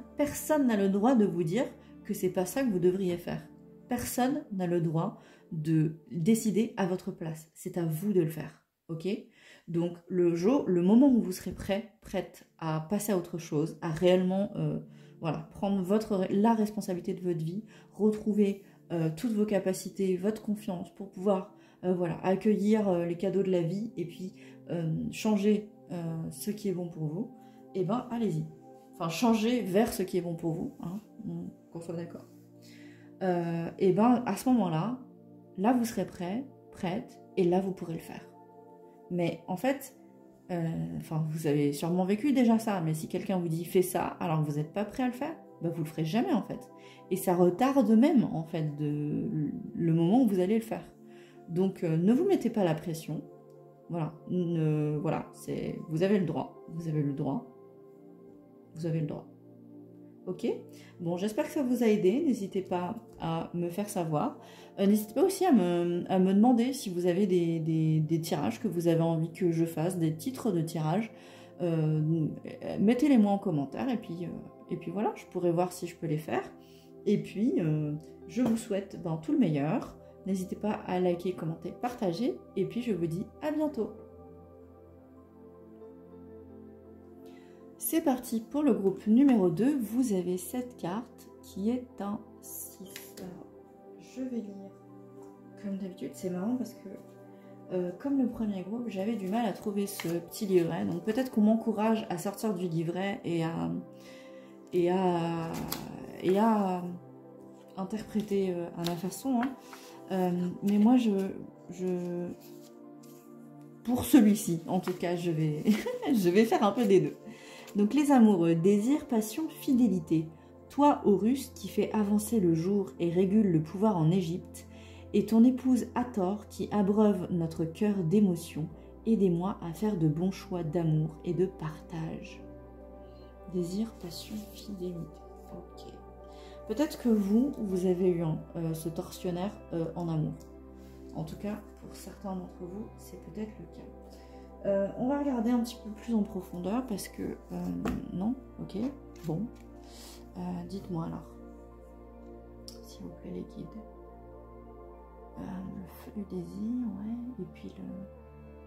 n'a le droit de vous dire que c'est pas ça que vous devriez faire. Personne n'a le droit de décider à votre place. C'est à vous de le faire, ok? Donc le moment où vous serez prête à passer à autre chose, à réellement prendre la responsabilité de votre vie, retrouver toutes vos capacités, votre confiance pour pouvoir accueillir les cadeaux de la vie et puis changer ce qui est bon pour vous, et ben allez-y. Enfin, changer vers ce qui est bon pour vous, qu'on soit d'accord. Et ben à ce moment-là, vous serez prête, et là vous pourrez le faire. Mais en fait, vous avez sûrement vécu déjà ça, mais si quelqu'un vous dit fais ça, alors que vous n'êtes pas prêt à le faire, ben vous le ferez jamais en fait. Et ça retarde même en fait le moment où vous allez le faire. Donc ne vous mettez pas la pression. Voilà, vous avez le droit, Ok, bon, j'espère que ça vous a aidé. N'hésitez pas à me faire savoir. N'hésitez pas aussi à me demander si vous avez des tirages que vous avez envie que je fasse, des titres de tirage. Mettez-les moi en commentaire et puis voilà, je pourrai voir si je peux les faire. Et puis, je vous souhaite tout le meilleur. N'hésitez pas à liker, commenter, partager. Et puis, je vous dis à bientôt. C'est parti pour le groupe numéro 2. Vous avez cette carte qui est un 6. Alors, je vais lire comme d'habitude. C'est marrant parce que, comme le premier groupe, j'avais du mal à trouver ce petit livret. Donc peut-être qu'on m'encourage à sortir du livret et à interpréter à ma façon. Hein. Mais moi, pour celui-ci, en tout cas, je vais, je vais faire un peu des deux. Donc les amoureux, désir, passion, fidélité. Toi, Horus, qui fait avancer le jour et régule le pouvoir en Égypte, et ton épouse Hathor, qui abreuve notre cœur d'émotions, aidez-moi à faire de bons choix d'amour et de partage. Désir, passion, fidélité. Ok. Peut-être que vous avez eu ce tortionnaire en amour. En tout cas, pour certains d'entre vous, c'est peut-être le cas. On va regarder un petit peu plus en profondeur parce que... non, ok, bon. Dites-moi alors, s'il vous plaît les guides. Le feu du désir, ouais, et puis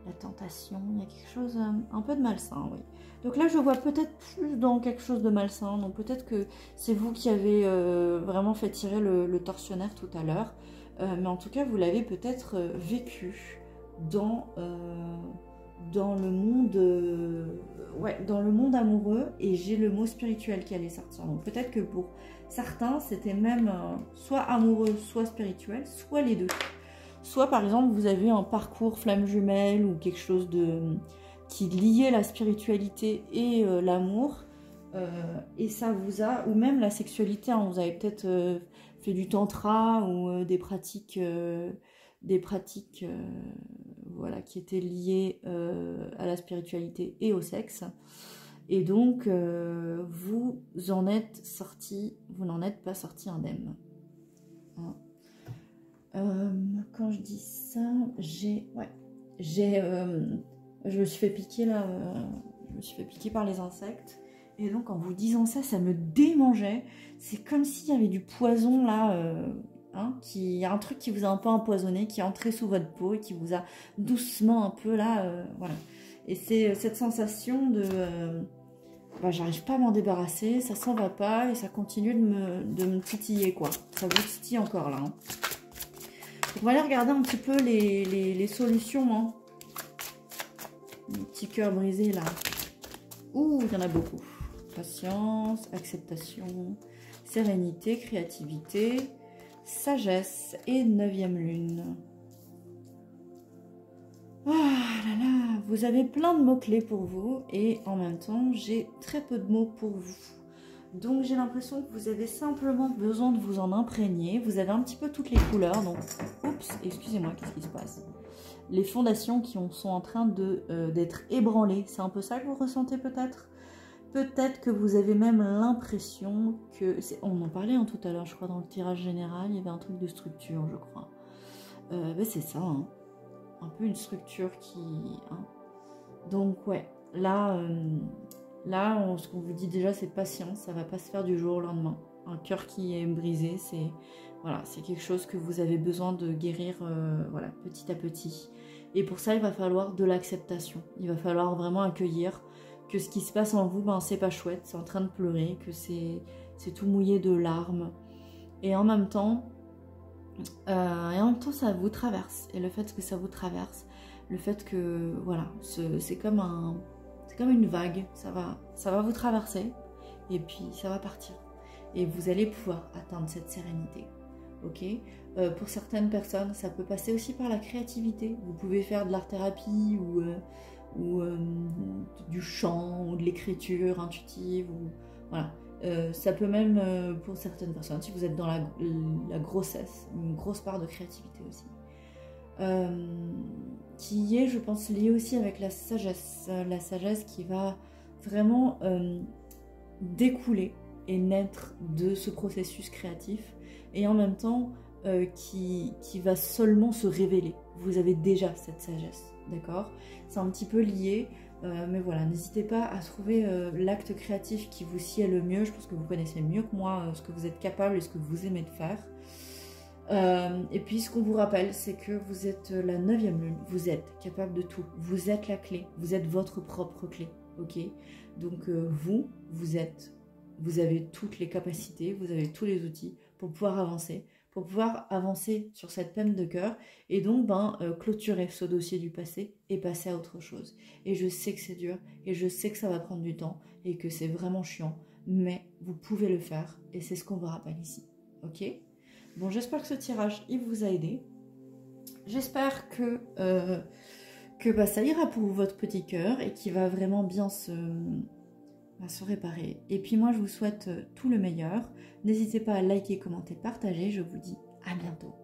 la tentation, il y a quelque chose, un peu de malsain, oui. Donc là, je vois peut-être plus dans quelque chose de malsain, donc peut-être que c'est vous qui avez vraiment fait tirer le tortionnaire tout à l'heure, mais en tout cas, vous l'avez peut-être vécu dans le monde, dans le monde amoureux, et j'ai le mot spirituel qui allait sortir. Donc peut-être que pour certains, c'était même soit amoureux, soit spirituel, soit les deux. Soit par exemple, vous avez un parcours flamme jumelle ou quelque chose qui liait la spiritualité et l'amour, et ça vous a, ou même la sexualité, hein, vous avez peut-être fait du tantra ou des pratiques voilà, qui étaient liées à la spiritualité et au sexe. Et donc, vous n'en êtes pas sorti indemne. Hein. Quand je dis ça, je me suis fait piquer là, je me suis fait piquer par les insectes. Et donc, en vous disant ça, ça me démangeait. C'est comme s'il y avait du poison là. Il y a un truc qui vous a un peu empoisonné, qui est entré sous votre peau et qui vous a doucement un peu là, voilà. Et c'est cette sensation de, j'arrive pas à m'en débarrasser, ça s'en va pas et ça continue de me titiller quoi. Ça vous titille encore là. Hein. Donc, on va aller regarder un petit peu les solutions. Hein. Les petits cœurs brisés là. Ouh, il y en a beaucoup. Patience, acceptation, sérénité, créativité. Sagesse et 9e lune. Ah là là, vous avez plein de mots-clés pour vous et en même temps, j'ai très peu de mots pour vous. Donc j'ai l'impression que vous avez simplement besoin de vous en imprégner. Vous avez un petit peu toutes les couleurs. Donc, oups, excusez-moi, qu'est-ce qui se passe? Les fondations qui sont en train d'être ébranlées. C'est un peu ça que vous ressentez peut-être? Peut-être que vous avez même l'impression que... On en parlait tout à l'heure, je crois, dans le tirage général, il y avait un truc de structure, je crois. C'est ça, hein. Un peu une structure qui... Hein. Donc, ouais, là, ce qu'on vous dit déjà, c'est patience, ça va pas se faire du jour au lendemain. Un cœur qui est brisé, c'est voilà, c'est quelque chose que vous avez besoin de guérir voilà, petit à petit. Et pour ça, il va falloir de l'acceptation. Il va falloir vraiment accueillir que ce qui se passe en vous, c'est pas chouette, c'est en train de pleurer, que c'est tout mouillé de larmes. Et en même temps, ça vous traverse. Et le fait que ça vous traverse, le fait que, voilà, c'est comme une vague, ça va vous traverser, et puis ça va partir. Et vous allez pouvoir atteindre cette sérénité. Ok, pour certaines personnes, ça peut passer aussi par la créativité. Vous pouvez faire de l'art-thérapie ou du chant ou de l'écriture intuitive ou voilà. Ça peut même pour certaines personnes, si vous êtes dans la grossesse, une grosse part de créativité aussi, qui est, je pense, liée aussi avec la sagesse qui va vraiment découler et naître de ce processus créatif, et en même temps qui va seulement se révéler. Vous avez déjà cette sagesse, d'accord? C'est un petit peu lié, mais voilà, n'hésitez pas à trouver l'acte créatif qui vous sied le mieux. Je pense que vous connaissez mieux que moi ce que vous êtes capable et ce que vous aimez de faire. Et puis ce qu'on vous rappelle, c'est que vous êtes la 9e lune, vous êtes capable de tout, vous êtes la clé, vous êtes votre propre clé, ok? Donc vous avez toutes les capacités, vous avez tous les outils pour pouvoir avancer sur cette peine de cœur et donc clôturer ce dossier du passé et passer à autre chose. Et je sais que c'est dur et je sais que ça va prendre du temps et que c'est vraiment chiant, mais vous pouvez le faire et c'est ce qu'on vous rappelle ici, ok? Bon, j'espère que ce tirage, il vous a aidé. J'espère que ça ira pour votre petit cœur et qu'il va vraiment bien se réparer. Et puis moi, je vous souhaite tout le meilleur. N'hésitez pas à liker, commenter, partager. Je vous dis à bientôt.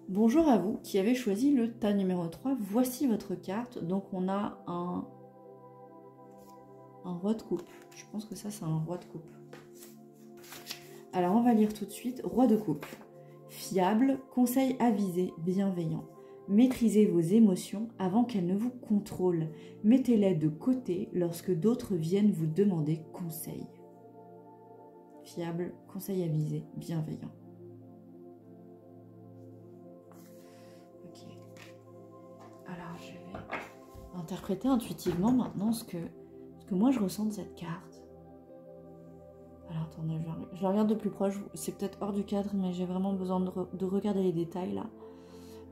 Bonjour à vous qui avez choisi le tas numéro 3. Voici votre carte. Donc on a un roi de coupe. Je pense que ça, c'est un roi de coupe. Alors on va lire tout de suite. Roi de coupe. Fiable, conseil avisé, bienveillant. Maîtrisez vos émotions avant qu'elles ne vous contrôlent. Mettez-les de côté lorsque d'autres viennent vous demander conseil. Fiable, conseil avisé, bienveillant. Ok. Alors je vais interpréter intuitivement maintenant ce que moi je ressens de cette carte. Alors attendez, je la regarde de plus proche. C'est peut-être hors du cadre, mais j'ai vraiment besoin de regarder les détails là.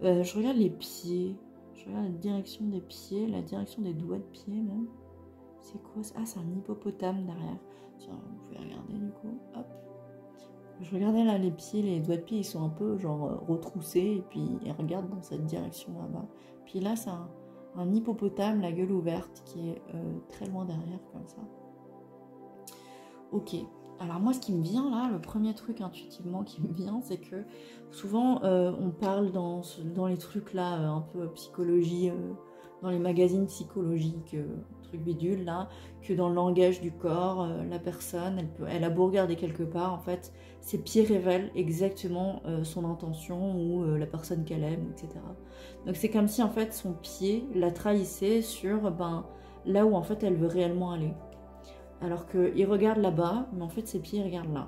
Je regarde les pieds. Je regarde la direction des pieds, la direction des doigts de pied même. C'est quoi ça? Ah, c'est un hippopotame derrière. Tiens, vous pouvez regarder du coup. Hop. Je regardais là les pieds, les doigts de pied, ils sont un peu genre retroussés et puis ils regardent dans cette direction là-bas. Puis là, c'est un hippopotame, la gueule ouverte, qui est très loin derrière comme ça. Ok. Alors moi, ce qui me vient là, le premier truc intuitivement qui me vient, c'est que souvent on parle dans les trucs là, un peu psychologie, dans les magazines psychologiques, trucs bidules là, que dans le langage du corps, la personne, elle a beau regarder quelque part, en fait, ses pieds révèlent exactement son intention ou la personne qu'elle aime, etc. Donc c'est comme si en fait son pied la trahissait sur là où en fait elle veut réellement aller. Alors qu'il regarde là-bas, mais en fait ses pieds regardent là.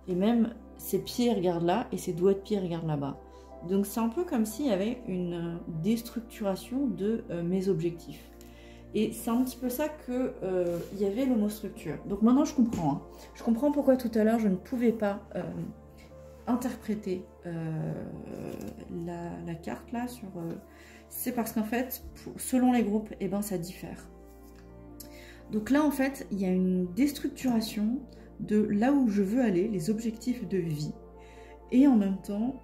Et même ses pieds regardent là et ses doigts de pied regardent là-bas. Donc c'est un peu comme s'il y avait une déstructuration de mes objectifs. Et c'est un petit peu ça qu'il y avait le mot structure. Donc maintenant je comprends. Hein. Je comprends pourquoi tout à l'heure je ne pouvais pas interpréter la carte là. C'est parce qu'en fait, selon les groupes, eh ben, ça diffère. Donc là, en fait, il y a une déstructuration de là où je veux aller, les objectifs de vie. Et en même temps,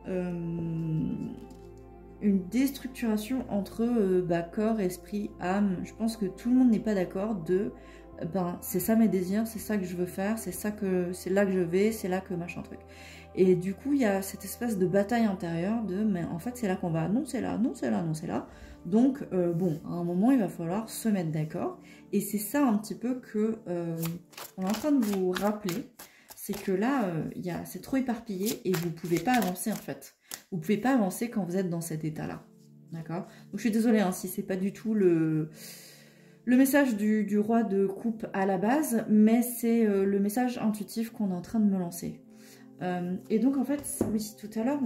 une déstructuration entre corps, esprit, âme. Je pense que tout le monde n'est pas d'accord de c'est ça mes désirs, c'est ça que je veux faire, c'est là que je vais, c'est là que machin truc. Et du coup, il y a cette espèce de bataille intérieure de mais en fait c'est là qu'on va, non c'est là, non c'est là, non c'est là. Donc bon, à un moment il va falloir se mettre d'accord. Et c'est ça un petit peu que on est en train de vous rappeler, c'est que là c'est trop éparpillé et vous ne pouvez pas avancer en fait. Vous ne pouvez pas avancer quand vous êtes dans cet état-là. D'accord? Donc je suis désolée hein, si c'est pas du tout le message du roi de coupe à la base, mais c'est le message intuitif qu'on est en train de me lancer. Et donc en fait, oui, tout à l'heure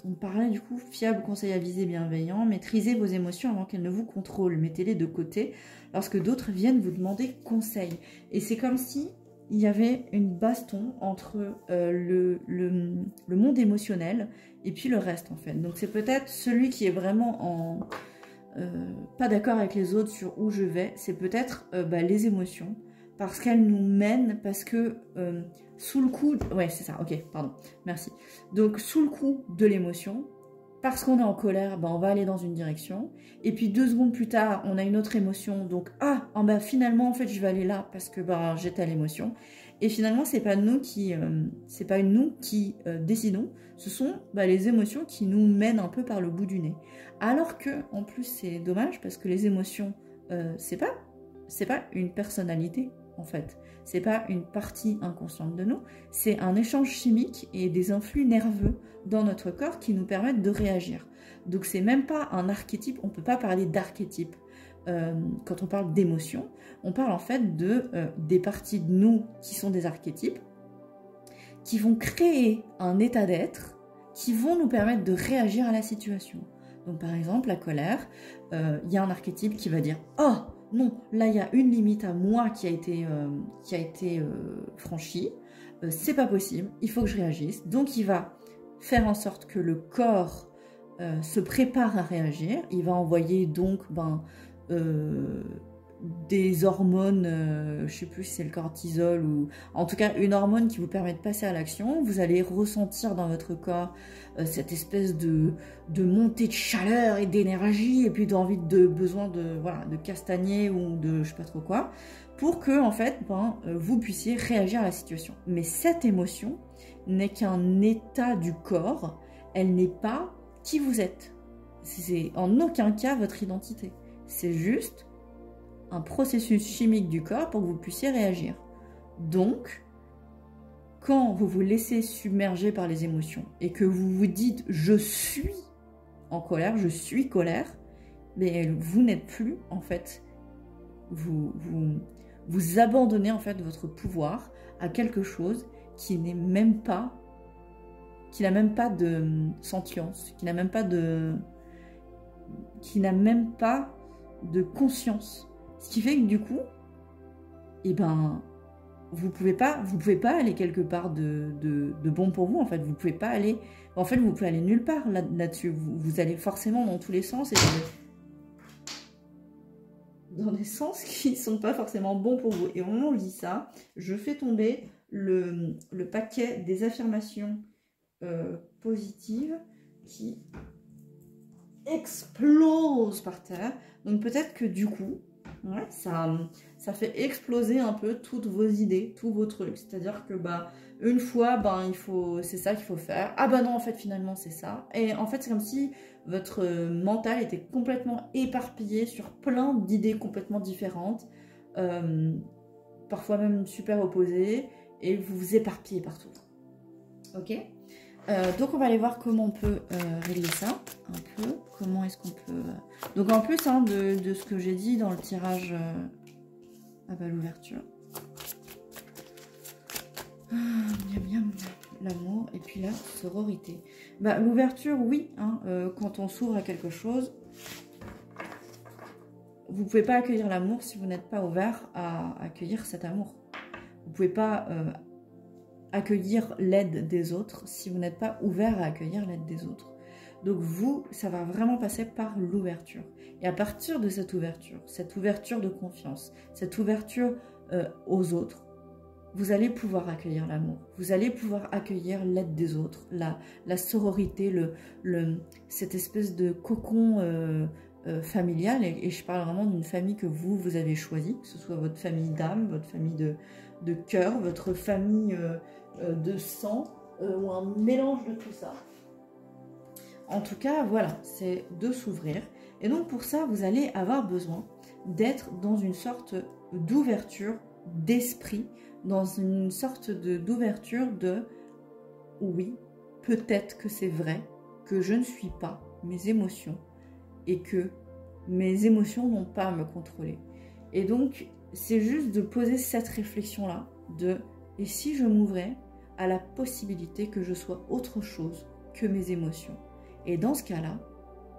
on parlait du coup fiable, conseil avisé, bienveillant, maîtrisez vos émotions avant qu'elles ne vous contrôlent, mettez-les de côté lorsque d'autres viennent vous demander conseil. Et c'est comme si il y avait une baston entre le monde émotionnel et puis le reste en fait. Donc c'est peut-être celui qui est vraiment pas d'accord avec les autres sur où je vais, c'est peut-être les émotions, parce qu'elles nous mènent, parce que sous le coup... Ouais, c'est ça, ok, pardon, merci. Donc sous le coup de l'émotion, parce qu'on est en colère, on va aller dans une direction, et puis 2 secondes plus tard, on a une autre émotion, donc finalement, en fait, je vais aller là, parce que j'ai telle émotion. Et finalement, c'est pas nous qui décidons, ce sont les émotions qui nous mènent un peu par le bout du nez. Alors que, en plus, c'est dommage parce que les émotions, c'est pas une personnalité en fait. C'est pas une partie inconsciente de nous. C'est un échange chimique et des influx nerveux dans notre corps qui nous permettent de réagir. Donc c'est même pas un archétype. On peut pas parler d'archétype quand on parle d'émotions. On parle en fait des parties de nous qui sont des archétypes, qui vont créer un état d'être, qui vont nous permettre de réagir à la situation. Donc par exemple, la colère, il y a un archétype qui va dire « Oh non, là il y a une limite à moi qui a été franchie, c'est pas possible, il faut que je réagisse. » Donc il va faire en sorte que le corps se prépare à réagir, il va envoyer donc des hormones, je ne sais plus si c'est le cortisol ou en tout cas une hormone qui vous permet de passer à l'action. Vous allez ressentir dans votre corps cette espèce de montée de chaleur et d'énergie et puis d'envie besoin de castagner ou de je sais pas trop quoi pour que en fait vous puissiez réagir à la situation. Mais cette émotion n'est qu'un état du corps, elle n'est pas qui vous êtes. C'est en aucun cas votre identité. C'est juste un processus chimique du corps pour que vous puissiez réagir. Donc, quand vous vous laissez submerger par les émotions et que vous vous dites « je suis en colère, je suis colère », mais vous n'êtes plus, en fait, vous abandonnez en fait votre pouvoir à quelque chose qui n'est même pas, qui n'a même pas de sentience, qui n'a même pas de conscience. Ce qui fait que du coup, vous pouvez pas aller quelque part de bon pour vous. En fait, vous pouvez pas aller. En fait, vous pouvez aller nulle part là-dessus. Vous allez forcément dans tous les sens et dans des sens qui sont pas forcément bons pour vous. Et au moment où je dis ça, je fais tomber le paquet des affirmations positives qui explose par terre. Donc peut-être que du coup, ouais, ça fait exploser un peu toutes vos idées, tous vos trucs. C'est-à-dire que une fois, c'est ça qu'il faut faire. Ah non, en fait, finalement, c'est ça. Et en fait, c'est comme si votre mental était complètement éparpillé sur plein d'idées complètement différentes, parfois même super opposées, et vous vous éparpillez partout. Ok ? Donc on va aller voir comment on peut régler ça un peu. Comment est-ce qu'on peut... Donc en plus de ce que j'ai dit dans le tirage l'ouverture. L'amour et puis la sororité. L'ouverture, oui, quand on s'ouvre à quelque chose, vous ne pouvez pas accueillir l'amour si vous n'êtes pas ouvert à accueillir cet amour. Vous ne pouvez pas... accueillir l'aide des autres si vous n'êtes pas ouvert à accueillir l'aide des autres. Donc ça va vraiment passer par l'ouverture. Et à partir de cette ouverture de confiance, cette ouverture aux autres, vous allez pouvoir accueillir l'amour. Vous allez pouvoir accueillir l'aide des autres, la sororité, cette espèce de cocon familial. Et je parle vraiment d'une famille que vous avez choisie, que ce soit votre famille d'âme, votre famille de cœur, votre famille de sang, ou un mélange de tout ça. En tout cas, voilà, c'est de s'ouvrir. Et donc pour ça, vous allez avoir besoin d'être dans une sorte d'ouverture d'esprit, dans une sorte d'ouverture de « oui, peut-être que c'est vrai que je ne suis pas mes émotions et que mes émotions n'ont pas à me contrôler. » Et donc, c'est juste de poser cette réflexion-là de « et si je m'ouvrais à la possibilité que je sois autre chose que mes émotions ?» Et dans ce cas-là,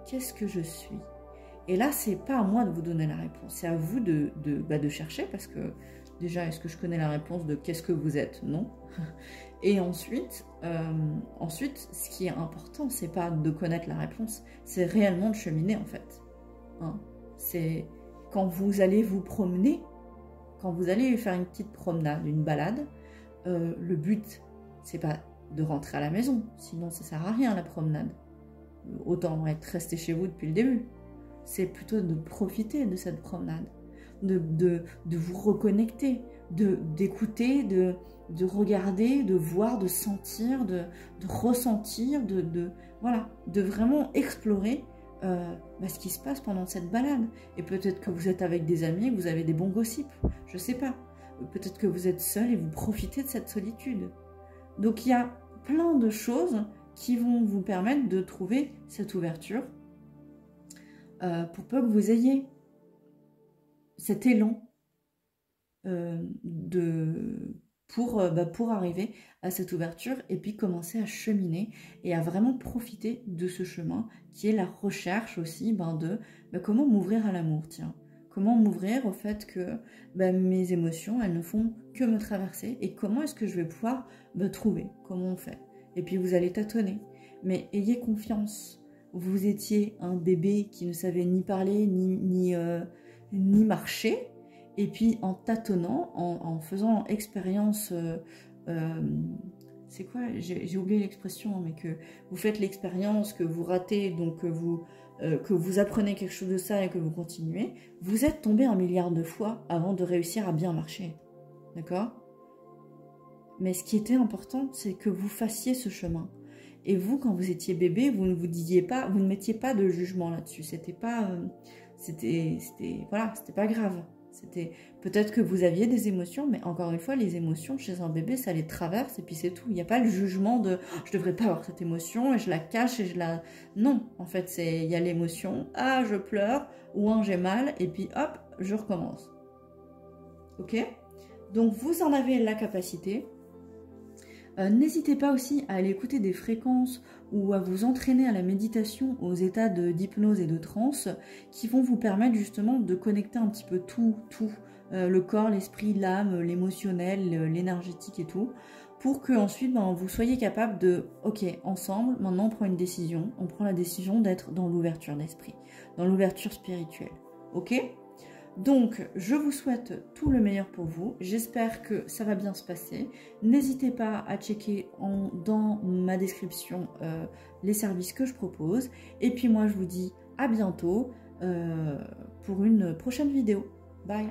qu'est-ce que je suis? Et là, c'est pas à moi de vous donner la réponse, c'est à vous de chercher, parce que déjà, est-ce que je connais la réponse de qu'est-ce que vous êtes? Non. Et ensuite, ce qui est important, c'est pas de connaître la réponse, c'est réellement de cheminer en fait. C'est quand vous allez vous promener, quand vous allez faire une petite promenade, une balade, le but, c'est pas de rentrer à la maison, sinon ça sert à rien la promenade. Autant être resté chez vous depuis le début. C'est plutôt de profiter de cette promenade, de vous reconnecter, d'écouter, de regarder, de voir, de sentir, de ressentir, de vraiment explorer ce qui se passe pendant cette balade. Et peut-être que vous êtes avec des amis, vous avez des bons gossips, je sais pas. Peut-être que vous êtes seul et vous profitez de cette solitude. Donc il y a plein de choses qui vont vous permettre de trouver cette ouverture pour peu que vous ayez cet élan de pour arriver à cette ouverture et puis commencer à cheminer et à vraiment profiter de ce chemin qui est la recherche aussi de comment m'ouvrir à l'amour, tiens. Comment m'ouvrir au fait que mes émotions, elles ne font que me traverser et comment est-ce que je vais pouvoir trouver, comment on fait. Et puis vous allez tâtonner, mais ayez confiance. Vous étiez un bébé qui ne savait ni parler ni marcher. Et puis en tâtonnant, en faisant expérience, c'est quoi? J'ai oublié l'expression, mais que vous faites l'expérience, que vous ratez, donc que vous apprenez quelque chose de ça et que vous continuez, vous êtes tombé 1 milliard de fois avant de réussir à bien marcher. D'accord? Mais ce qui était important, c'est que vous fassiez ce chemin. Et vous, quand vous étiez bébé, vous ne vous disiez pas, vous ne mettiez pas de jugement là-dessus. C'était pas, voilà, c'était pas grave. C'était peut-être que vous aviez des émotions, mais encore une fois, les émotions chez un bébé, ça les traverse et puis c'est tout. Il n'y a pas le jugement de je devrais pas avoir cette émotion et je la cache et je la. Non, en fait, il y a l'émotion. Ah, je pleure ou j'ai mal et puis hop, je recommence. Ok? Donc vous en avez la capacité. N'hésitez pas aussi à aller écouter des fréquences ou à vous entraîner à la méditation aux états d'hypnose et de transe qui vont vous permettre justement de connecter un petit peu tout, le corps, l'esprit, l'âme, l'émotionnel, l'énergétique et tout, pour que ensuite vous soyez capable de, ok, ensemble, maintenant on prend une décision, on prend la décision d'être dans l'ouverture d'esprit, dans l'ouverture spirituelle, ok ? Donc, je vous souhaite tout le meilleur pour vous. J'espère que ça va bien se passer. N'hésitez pas à checker dans ma description les services que je propose. Et puis moi, je vous dis à bientôt pour une prochaine vidéo. Bye!